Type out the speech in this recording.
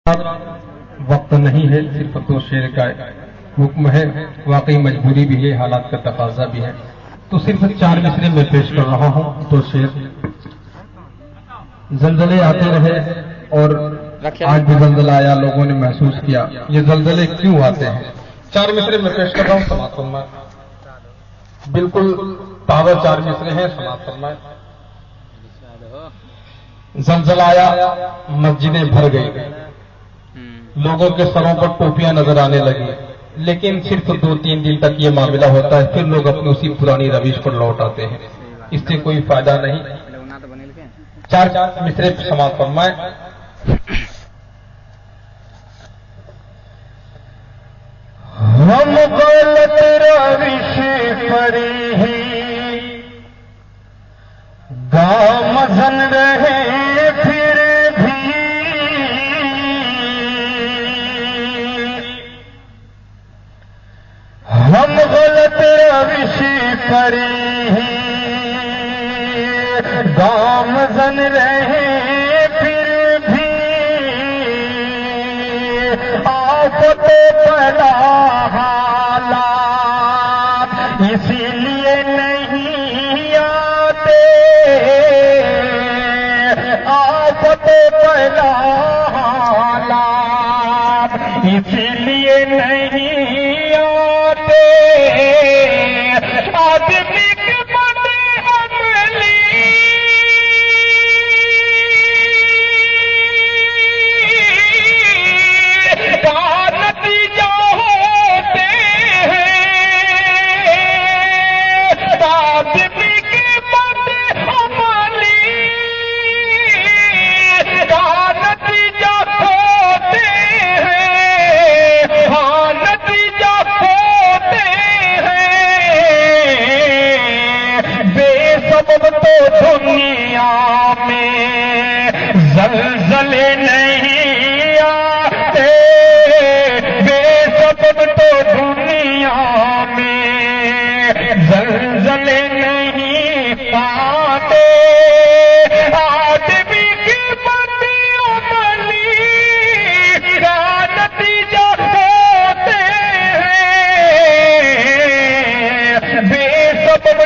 وقت نہیں ہے، صرف دو شعر کا حکم ہے، واقعی مجبوری بھی ہے، حالات کا تقاضا بھی ہے، تو صرف چار مصرے میں پیش کر رہا ہوں دو شعر۔ زلزلے آتے رہے اور آج بھی زلزلہ آیا، لوگوں نے محسوس کیا یہ زلزلے کیوں آتے ہیں۔ چار مصرے میں پیش کر رہا ہوں، سماعت فرمائیں۔ بالکل تازہ چار مصرے ہیں، سماعت فرمائیں۔ زلزلہ آیا، مسجدیں بھر گئی، لوگوں کے سروں پر ٹوپیاں نظر آنے لگی، لیکن صرف 2-3 دن تک یہ معاملہ ہوتا ہے، پھر لوگ اپنی اسی پرانی روش پر لوٹ آتے ہیں، اس سے کوئی فائدہ نہیں۔ چار مصرے سماعت فرمائیں۔ ہم غلط روش پر ہی گامزن رہے، پھر بھی ہم غلط روش پر ہی گامزن رہے، پھر بھی آفت پیدا حالات اسی لیے نہیں آتے، آفت پیدا حالات اسی لیے نہیں آتے، آدمی کے بڑے عملی کا نتیجہ ہوتے ہیں، آدمی کے بڑے عملی کا نتیجہ ہوتے ہیں، ہاں نتیجہ ہوتے ہیں، بے سبب تو دنیا میں زلزلے نہیں آتے، بے سبب تو دنیا میں زلزلے نہیں آتے، آدمی کی بڑی عملی کا نتیجہ ہوتے ہیں، بے سبب